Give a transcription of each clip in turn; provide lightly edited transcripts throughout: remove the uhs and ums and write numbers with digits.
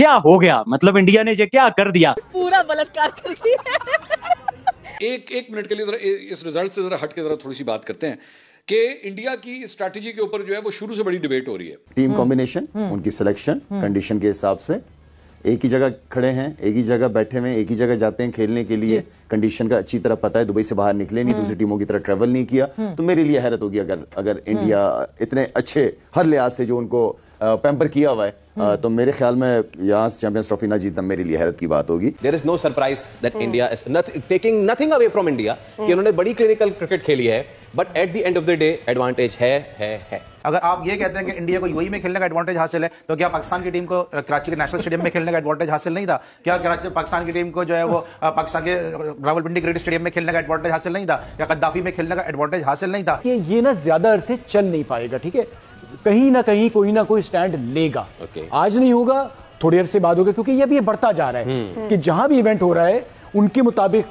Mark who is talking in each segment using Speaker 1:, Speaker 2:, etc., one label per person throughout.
Speaker 1: क्या हो गया, मतलब इंडिया ने ये क्या कर दिया,
Speaker 2: पूरा बलात्कार कर दिया।
Speaker 3: एक मिनट के लिए जरा इस रिजल्ट से जरा हट के जरा थोड़ी सी बात करते हैं कि इंडिया की स्ट्रैटेजी के ऊपर जो है वो शुरू से बड़ी डिबेट हो रही है।
Speaker 4: टीम कॉम्बिनेशन, उनकी सिलेक्शन कंडीशन के हिसाब से एक ही जगह खड़े हैं, एक ही जगह बैठे हुए, एक ही जगह जाते हैं खेलने के लिए, कंडीशन का अच्छी तरह पता है, दुबई से बाहर निकले नहीं, दूसरी टीमों की तरह ट्रेवल नहीं किया। तो मेरे लिए हैरत होगी अगर इंडिया इतने अच्छे हर लिहाज से जो उनको पैम्पर किया हुआ है, तो मेरे ख्याल में यहाँ चैंपियंस ट्रॉफी ना जीतना मेरे लिए हैरत की बात होगी।
Speaker 5: There is no surprise that India is taking nothing away from India कि उन्होंने बड़ी क्लिनिकल क्रिकेट खेली है, but at the end of the day advantage है।
Speaker 6: अगर आप ये कहते हैं कि इंडिया को यूएई में खेलने का एडवांटेज हासिल है, तो क्या पाकिस्तान की टीम को कराची के नेशनल स्टेडियम में खेलने का एडवांटेज हासिल नहीं था? क्या पाकिस्तान की टीम को जो है वो पाकिस्तान के रावलपिंडी क्रिकेट स्टेडियम में खेलने का एडवांटेज हासिल नहीं था? या कद्दाफी में खेलने का एडवांटेज हासिल नहीं था?
Speaker 7: ये ना ज्यादा अरसे चल नहीं पाएगा, ठीक है, कहीं ना कहीं कोई ना कोई स्टैंड लेगा। आज नहीं होगा, थोड़ी देर से बाद होगा, क्योंकि ये भी बढ़ता जा रहा है कि जहां भी इवेंट हो रहा है उनके मुताबिक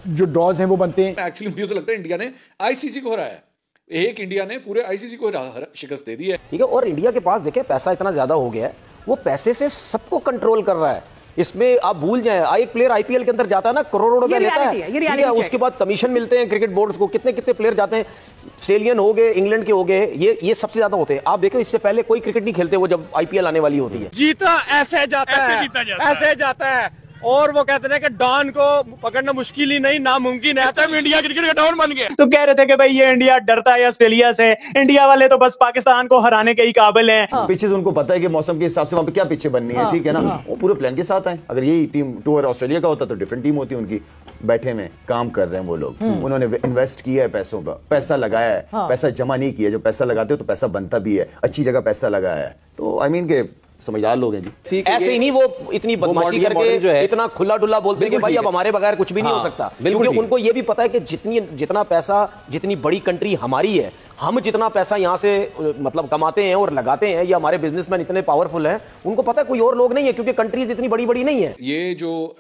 Speaker 7: जो ड्रॉज हैं वो बनते हैं।
Speaker 3: एक्चुअली मुझे तो लगता है इंडिया ने आईसीसी को हराया है, एक इंडिया ने पूरे आईसीसी को शिकस्त दे दी है, ठीक है।
Speaker 5: और इंडिया के पास देखिए पैसा इतना ज्यादा हो गया है, वो पैसे से सबको कंट्रोल कर रहा है। इसमें आप भूल जाएं, एक प्लेयर आईपीएल के अंदर जाता है ना, करोड़ों रुपए लेता है, उसके बाद कमीशन मिलते हैं क्रिकेट बोर्ड्स को, कितने प्लेयर जाते हैं, ऑस्ट्रेलियन हो गए, इंग्लैंड के हो गए, ये सबसे ज्यादा होते हैं। आप देखो इससे पहले कोई क्रिकेट नहीं खेलते वो जब आईपीएल आने वाली होती है।
Speaker 8: जीता ऐसे जाता है और वो कहते हैं कि डॉन को पकड़ना मुश्किल ही नहीं नामुमकिन है, तब इंडिया क्रिकेट का डॉन बन गया।
Speaker 1: तो कह रहे थे कि भाई ये इंडिया डरता है ऑस्ट्रेलिया से, इंडिया वाले तो बस पाकिस्तान को हराने के ही काबिल हैं।
Speaker 4: पिचेस उनको पता है कि मौसम के हिसाब से वहां पे क्या पिचें बननी है, ठीक है ना, वो पूरे प्लान के साथ आए। अगर यही टीम टूर ऑस्ट्रेलिया का होता तो डिफरेंट टीम होती उनकी। बैठे में काम कर रहे हैं वो लोग, उन्होंने इन्वेस्ट किया है, पैसों का पैसा लगाया है, पैसा जमा नहीं किया। जो पैसा लगाते हो तो पैसा बनता भी है, अच्छी जगह पैसा लगाया है, तो आई मीन के समझदार लोग हैं जी।
Speaker 5: ऐसे ही नहीं वो इतनी बदमाशी करके जो है इतना खुला डुल्ला बोलते हैं कि भाई अब हमारे बगैर कुछ भी नहीं हो सकता, क्योंकि उनको ये भी पता है कि जितना पैसा, जितनी बड़ी कंट्री हमारी है, हम जितना पैसा यहाँ से मतलब कमाते हैं और लगाते हैं, ये हमारे बिजनेसमैन इतने पावरफुल हैं, उनको पता है कोई और लोग नहीं है, क्योंकि कंट्रीज इतनी बड़ी बड़ी नहीं है।
Speaker 3: ये जो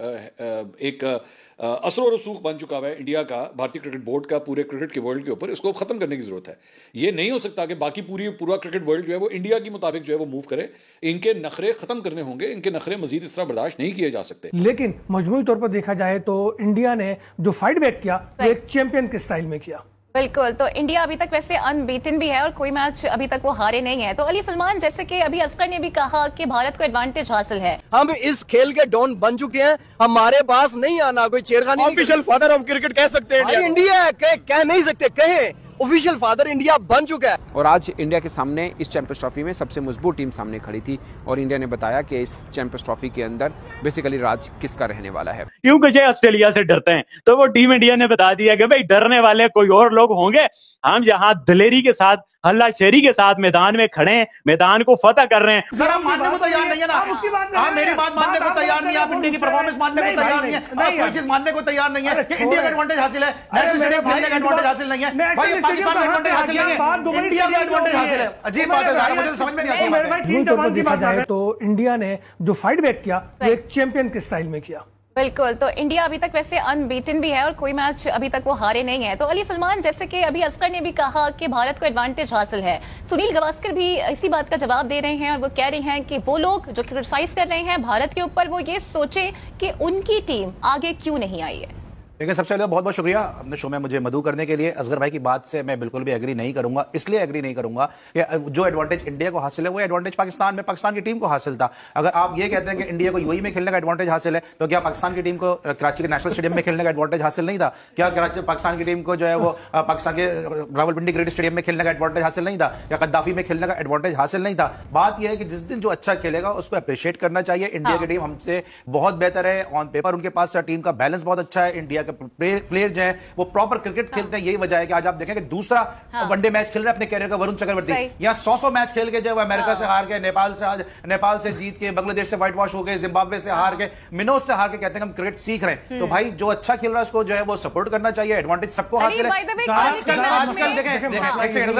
Speaker 3: एक असर और रसूख बन चुका है इंडिया का, भारतीय क्रिकेट बोर्ड का पूरे क्रिकेट के वर्ल्ड के ऊपर, इसको खत्म करने की जरूरत है। ये नहीं हो सकता कि बाकी पूरा क्रिकेट वर्ल्ड जो है वो इंडिया के मुताबिक जो है वो मूव करे। इनके नखरे खत्म करने होंगे, इनके नखरे मजीद इस तरह बर्दाश्त नहीं किए जा सकते।
Speaker 9: लेकिन मजमूई तौर पर देखा जाए तो इंडिया ने जो फाइट बैक किया वो एक चैंपियन के स्टाइल में किया।
Speaker 2: बिल्कुल, तो इंडिया अभी तक वैसे अनबीटन भी है और कोई मैच अभी तक वो हारे नहीं है। तो अली सलमान, जैसे कि अभी असगर ने भी कहा कि भारत को एडवांटेज हासिल है,
Speaker 8: हम इस खेल के डॉन बन चुके हैं, हमारे पास नहीं आना कोई छेड़खानी। ऑफिशियल फादर ऑफ क्रिकेट कह सकते हैं इंडिया, कह नहीं सकते, कहे ऑफिशियल फादर इंडिया बन चुका है।
Speaker 10: और आज इंडिया के सामने इस चैंपियंस ट्रॉफी में सबसे मजबूत टीम सामने खड़ी थी, और इंडिया ने बताया कि इस चैंपियंस ट्रॉफी के अंदर बेसिकली राज किसका रहने वाला है।
Speaker 1: क्योंकि ये ऑस्ट्रेलिया से डरते हैं, तो वो टीम इंडिया ने बता दिया कि भाई डरने वाले कोई और लोग होंगे, हम यहाँ दिलेरी के साथ, हल्लाशेरी के साथ मैदान में खड़े हैं, मैदान को फतह कर रहे हैं।
Speaker 6: सर आप मानने को तैयार नहीं है ना, आप मेरी बात मानने को तैयार नहीं है, आप इंडिया की परफॉर्मेंस मानने को तैयार नहीं है, आप कोई चीज मानने को तैयार नहीं है कि इंडिया का एडवांटेज हासिल है, नेशनल स्टेडियम खेलने का एडवांटेज हासिल नहीं है। भाई पाकिस्तान का एडवांटेज हासिल नहीं है, इंडिया का एडवांटेज हासिल है। अजीब बात है, मुझे समझ में नहीं आती।
Speaker 9: देखा जाए तो इंडिया ने जो फाइट बैक किया वो एक चैंपियन के स्टाइल में किया।
Speaker 2: बिल्कुल, तो इंडिया अभी तक वैसे अनबीटन भी है और कोई मैच अभी तक वो हारे नहीं है। तो अली सलमान, जैसे कि अभी असगर ने भी कहा कि भारत को एडवांटेज हासिल है, सुनील गावस्कर भी इसी बात का जवाब दे रहे हैं और वो कह रहे हैं कि वो लोग जो क्रिटिसाइज कर रहे हैं भारत के ऊपर, वो ये सोचे कि उनकी टीम आगे क्यों नहीं आई है।
Speaker 6: लेकिन सबसे पहले बहुत बहुत शुक्रिया अपने शो में मुझे मदऊ करने के लिए। असगर भाई की बात से मैं बिल्कुल भी एग्री नहीं करूंगा, इसलिए एग्री नहीं करूंगा कि जो एडवांटेज इंडिया को हासिल है वो एडवांटेज पाकिस्तान की टीम को हासिल था। अगर आप ये कहते हैं कि इंडिया को यूएई में खेलने का एडवांटेज हासिल है, तो क्या पाकिस्तान की टीम को कराची के नेशनल स्टेडियम में खेलने का एडवांटेज हासिल नहीं था? क्या पाकिस्तान की टीम को जो है वो पाकिस्तान के रावलपिंडी क्रिकेट स्टेडियम में खेलने का एडवांटेज हासिल नहीं था? या कद्दाफी में खेलने का एडवांटेज हासिल नहीं था? बात यह है कि जिस दिन जो अच्छा खेलेगा उसको अप्रिशिएट करना चाहिए। इंडिया की टीम हमसे बहुत बेहतर है, ऑन पेपर उनके पास टीम का बैलेंस बहुत अच्छा है, इंडिया के प्लेयर जो है वो प्रॉपर क्रिकेट खेलते हैं। यही वजह है कि आज आप देखें कि दूसरा वनडे मैच खेल रहे हैं अपने कैरियर का वरुण चक्रवर्ती, यहाँ 100 मैच खेल के जो है अमेरिका से हार के, नेपाल से जीत के, बांग्लादेश से व्हाइट वॉश हो गए, जिम्बाब्वे से हार के, मिनोज से हार के, कहते हैं हम क्रिकेट सीख रहे हैं। तो भाई जो अच्छा खेल रहा है उसको जो है वो सपोर्ट करना चाहिए, एडवांटेज सबको हासिल है। आजकल देखें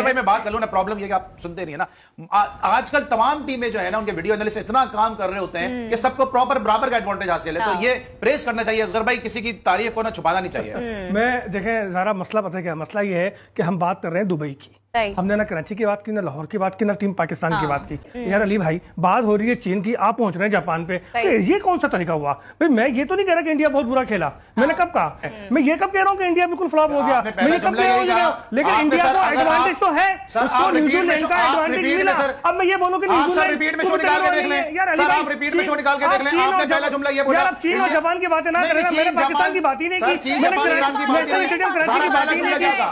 Speaker 6: मैं बात कर लूं ना, प्रॉब्लम ये कि आप सुनते नहीं है ना, आजकल तमाम टीमें जो है ना उनके वीडियो एनालिस्ट इतना काम कर रहे होते हैं कि सबको प्रॉपर बराबर का एडवांटेज हासिल है। तो ये प्रेस करना चाहिए असगर भाई, किसी की तारीफ को ना छुपाना नहीं चाहिए।
Speaker 9: मैं देखें ज़रा मसला पता है क्या, मसला ये है कि हम बात कर रहे हैं दुबई की, हमने ना कराची की बात की, ना लाहौर की बात की, ना टीम पाकिस्तान की बात की। यार अली भाई, बात हो रही है चीन की, आप पहुंच रहे हैं जापान पे, ये कौन सा तरीका हुआ भाई? मैं ये तो नहीं कह रहा कि इंडिया बहुत बुरा खेला, मैंने कब कहा? मैं ये कब कह रहा हूँ कि इंडिया बिल्कुल फ्लॉप हो गया? मैं ये कब कह रहा हूँ? लेकिन इंडिया को एडवांटेज तो है, उसको न्यूजीलैंड का एडवांटेज मिला। अब मैं ये बोलूँ कि
Speaker 6: रिपीट में शो निकाल के देख लें यार, आप रिपीट में शो निकाल के देख लें। आपने पहला जुमला ये बोला,
Speaker 9: आप चीन और जापान की बातें ना करें, मैंने पाकिस्तान की बात ही नहीं की,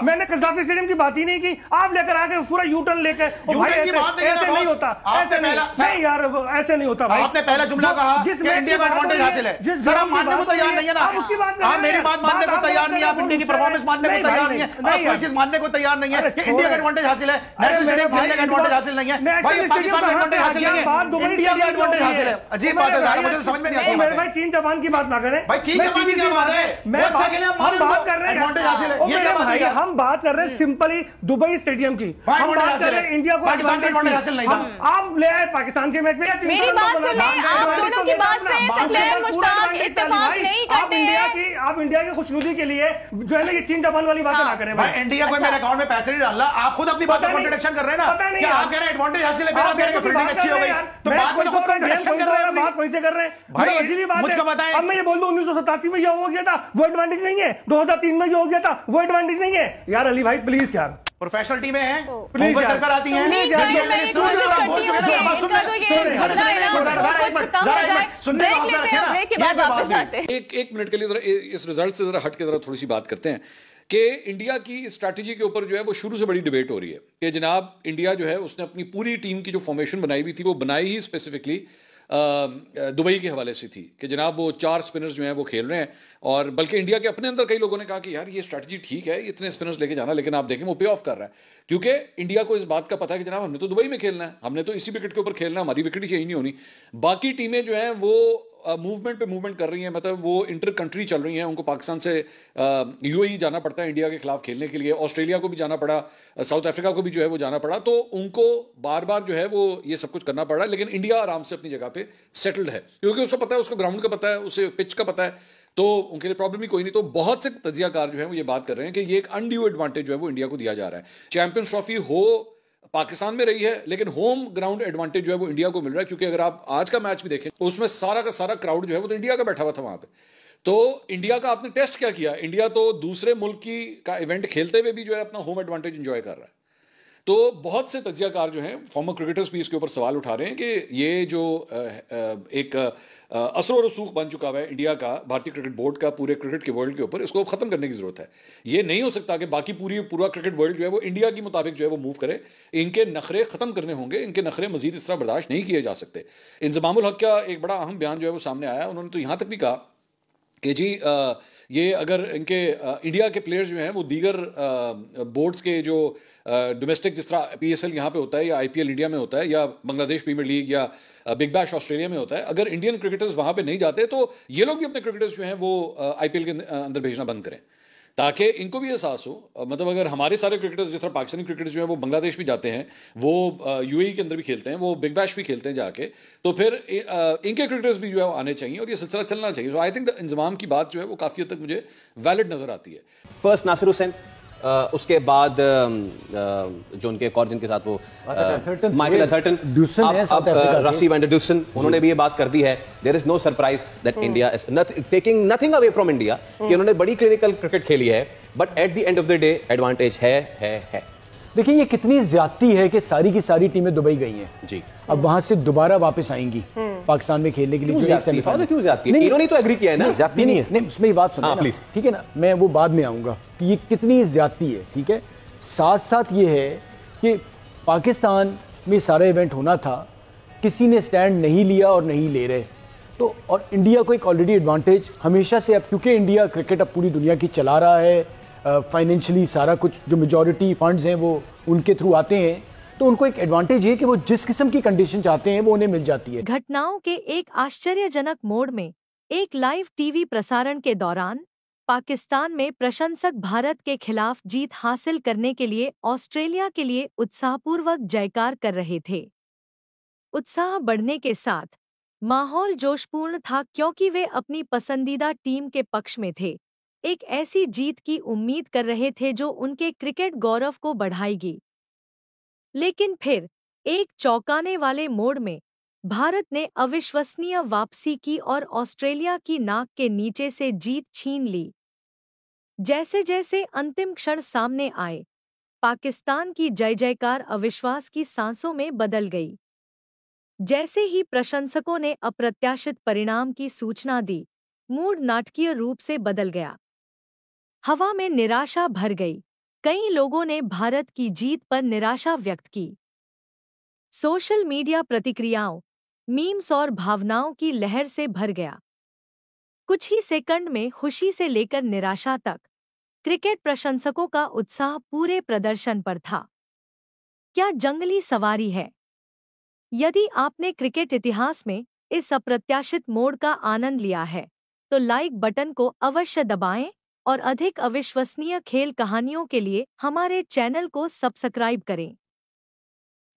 Speaker 9: मैंने कजाकिस्तान स्टेडियम की बात ही नहीं की। आप लेकर आके पूरा यूटर्न लेकर, ऐसे नहीं होता, ऐसे नहीं यार, ऐसे नहीं होता भाई।
Speaker 6: आपने पहला जुमला कहा कि इंडिया का एडवांटेज हासिल है, सर आप मानने को तैयार नहीं है ना, आप मेरी बात मानने को तैयार नहीं है, आप इंडिया की परफॉर्मेंस मानने को तैयार नहीं है, आप कोई चीज मानने को तैयार नहीं है कि इंडिया का एडवांटेज हासिल है, नेशनल स्टेडियम खेलने का एडवांटेज हासिल नहीं है भाई, पाकिस्तान का एडवांटेज हासिल नहीं है, इंडिया का एडवांटेज हासिल है। अजीब बात है, मुझे समझ में नहीं आती
Speaker 9: मेरे भाई। चीन जापान की बात ना करें
Speaker 6: भाई, चीन जापान की क्या बात है?
Speaker 9: मैं अच्छा खेले, हम बात कर रहे हैं
Speaker 6: एडवांटेज हासिल है, ये क्या बात है?
Speaker 9: हम बात कर रहे हैं सिंपली दुबई स्टेडियम की, हम बात कर रहे हैं इंडिया को
Speaker 6: पाकिस्तान का एडवांटेज हासिल नहीं था।
Speaker 9: आप ले आए पाकिस्तान के मैच में,
Speaker 2: मेरी बात सुन लें, आप दोनों की बात से सकलैन मुश्ताक इत्तेफाक नहीं करते हैं।
Speaker 9: आप इंडिया की खुशनुदी के लिए जो है ना ये चीन जापान वाली बातें ना करें
Speaker 6: भाई। इंडिया को मेरे अकाउंट में पैसे नहीं डाल रहा, आप खुद अपनी बात में कॉन्ट्रडिक्शन कर रहे हैं ना, कि आप कह रहे हैं एडवांटेज हासिल है, मेरा कह रहे हैं फील्डिंग अच्छी हो गई, तो बात में खुद कॉन्ट्रडिक्शन कर रहे हैं,
Speaker 9: बात वैसे कर रहे हैं
Speaker 6: भाई। मुझको बताएं,
Speaker 9: अब मैं ये बोल दूं 1987 में ये हो गया था, वो एडवांटेज नहीं है, 2003 में जो हो गया था वो एडवांटेज नहीं है। यार अली भाई प्लीज यार,
Speaker 6: प्रोफेशनल टीमें हैं,
Speaker 9: प्लीज
Speaker 6: होमवर्क कर आती हैं,
Speaker 3: एक मिनट के लिए जरा इस रिजल्ट से जरा हट के जरा थोड़ी सी बात करते हैं कि इंडिया की स्ट्रैटेजी के ऊपर जो है वो शुरू से बड़ी डिबेट हो रही है कि जनाब इंडिया जो है उसने अपनी पूरी टीम की जो फॉर्मेशन बनाई हुई थी वो बनाई ही स्पेसिफिकली दुबई के हवाले से थी कि जनाब वो 4 स्पिनर्स जो हैं वो खेल रहे हैं, और बल्कि इंडिया के अपने अंदर कई लोगों ने कहा कि यार ये स्ट्रैटेजी ठीक है, इतने स्पिनर्स लेके जाना, लेकिन आप देखें वो पे ऑफ कर रहा है, क्योंकि इंडिया को इस बात का पता है कि जनाब हमने तो दुबई में खेलना है, हमने तो इसी विकेट के ऊपर खेलना है, हमारी विकेट ही चेंज नहीं होनी। बाकी टीमें जो हैं वो मूवमेंट पे मूवमेंट कर रही हैं, मतलब वो इंटर कंट्री चल रही हैं, उनको पाकिस्तान से यूएई जाना पड़ता है इंडिया के खिलाफ खेलने के लिए, ऑस्ट्रेलिया को भी जाना पड़ा, साउथ अफ्रीका को भी जो है वो जाना पड़ा, तो उनको बार बार जो है वो ये सब कुछ करना पड़ा, लेकिन इंडिया आराम से अपनी जगह पे सेटल्ड है, क्योंकि उसको पता है, उसको ग्राउंड का पता है, उसे पिच का पता है, तो उनके लिए प्रॉब्लम ही कोई नहीं। तो बहुत से तजियाकार जो है वो ये बात कर रहे हैं कि ये एक अनड्यू एडवांटेज जो है वो इंडिया को दिया जा रहा है। चैंपियंस ट्रॉफी हो पाकिस्तान में रही है, लेकिन होम ग्राउंड एडवांटेज जो है वो इंडिया को मिल रहा है, क्योंकि अगर आप आज का मैच भी देखें तो उसमें सारा का सारा क्राउड जो है वो तो इंडिया का बैठा हुआ था वहां पे। तो इंडिया का आपने टेस्ट क्या किया? इंडिया तो दूसरे मुल्क की का इवेंट खेलते हुए भी जो है अपना होम एडवांटेज एंजॉय कर रहा है। तो बहुत से तजियाकार जो हैं फॉर्मर क्रिकेटर्स भी इसके ऊपर सवाल उठा रहे हैं कि ये जो एक असर रसूख बन चुका हुआ है इंडिया का, भारतीय क्रिकेट बोर्ड का पूरे क्रिकेट के वर्ल्ड के ऊपर, इसको खत्म करने की जरूरत है। ये नहीं हो सकता कि बाकी पूरा क्रिकेट वर्ल्ड जो है वो इंडिया के मुताबिक जो है वो मूव करे। इनके नखरे खत्म करने होंगे, इनके नखरे मजीद इस तरह बर्दाश्त नहीं किए जा सकते। इंजमामुल हक का एक बड़ा अहम बयान जो है वो सामने आया, उन्होंने तो यहाँ तक भी कहा कि जी ये अगर इनके इंडिया के प्लेयर्स जो हैं वो दीगर बोर्ड्स के जो डोमेस्टिक, जिस तरह PSL यहाँ पे होता है या IPL इंडिया में होता है या बांग्लादेश प्रीमियर लीग या बिग बैश ऑस्ट्रेलिया में होता है, अगर इंडियन क्रिकेटर्स वहाँ पे नहीं जाते तो ये लोग भी अपने क्रिकेटर्स जो हैं वो IPL के अंदर भेजना बंद करें, ताकि इनको भी एहसास हो। मतलब अगर हमारे सारे क्रिकेटर्स, जिस तरह पाकिस्तानी क्रिकेटर्स जो है वो बांग्लादेश भी जाते हैं, वो UAE के अंदर भी खेलते हैं, वो बिग बैश भी खेलते हैं जाके, तो फिर इनके क्रिकेटर्स भी जो है वो आने चाहिए और ये सिलसिला चलना चाहिए। तो आई थिंक इंजमाम की बात जो है वो काफ़ी हद तक मुझे वैलिड नज़र आती है।
Speaker 5: फर्स्ट नासिर हुसैन, उसके बाद जो उनके एक और जिनके साथ वो माइकल अथर्टन, अब रसी वैन डर ड्यूसन, उन्होंने भी ये बात कर दी है, there is no surprise that India is taking nothing away from India, कि उन्होंने बड़ी क्लिनिकल क्रिकेट खेली है, but at the end of the day advantage है।
Speaker 7: देखिए ये कितनी ज्यादती है कि सारी की सारी टीमें दुबई गई हैं
Speaker 5: जी,
Speaker 7: अब वहां से दोबारा वापस आएंगी पाकिस्तान में खेलने के लिए।
Speaker 5: क्यों जाती है? इन्होंने तो एग्री किया है ना, जाती नहीं है।
Speaker 7: नहीं, उसमें बात सुनो प्लीज, ठीक है ना, मैं वो बाद में आऊंगा कि ये कितनी ज्यादती है। ठीक है, साथ साथ ये है कि पाकिस्तान में सारा इवेंट होना था, किसी ने स्टैंड नहीं लिया और नहीं ले रहे, तो और इंडिया को एक ऑलरेडी एडवांटेज हमेशा से, अब क्योंकि इंडिया क्रिकेट अब पूरी दुनिया की चला रहा है, फाइनेंशियली सारा कुछ जो मेजॉरिटी फंड्स हैं वो उनके थ्रू आते हैं, तो उनको एक एडवांटेज है कि वो जिस किस्म की कंडीशन चाहते हैं वो उन्हें मिल जाती है।
Speaker 11: घटनाओं के एक आश्चर्यजनक मोड़ में एक लाइव टीवी प्रसारण के दौरान पाकिस्तान में प्रशंसक भारत के खिलाफ जीत हासिल करने के लिए ऑस्ट्रेलिया के लिए उत्साहपूर्वक जयकार कर रहे थे। उत्साह बढ़ने के साथ माहौल जोशपूर्ण था, क्योंकि वे अपनी पसंदीदा टीम के पक्ष में थे, एक ऐसी जीत की उम्मीद कर रहे थे जो उनके क्रिकेट गौरव को बढ़ाएगी। लेकिन फिर एक चौंकाने वाले मोड़ में भारत ने अविश्वसनीय वापसी की और ऑस्ट्रेलिया की नाक के नीचे से जीत छीन ली। जैसे जैसे अंतिम क्षण सामने आए, पाकिस्तान की जय जयकार अविश्वास की सांसों में बदल गई। जैसे ही प्रशंसकों ने अप्रत्याशित परिणाम की सूचना दी, मूड नाटकीय रूप से बदल गया। हवा में निराशा भर गई। कई लोगों ने भारत की जीत पर निराशा व्यक्त की। सोशल मीडिया प्रतिक्रियाओं, मीम्स और भावनाओं की लहर से भर गया। कुछ ही सेकंड में खुशी से लेकर निराशा तक क्रिकेट प्रशंसकों का उत्साह पूरे प्रदर्शन पर था। क्या जंगली सवारी है? यदि आपने क्रिकेट इतिहास में इस अप्रत्याशित मोड़ का आनंद लिया है, तो लाइक बटन को अवश्य दबाएं और अधिक अविश्वसनीय खेल कहानियों के लिए हमारे चैनल को सब्सक्राइब करें।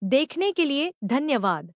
Speaker 11: देखने के लिए धन्यवाद।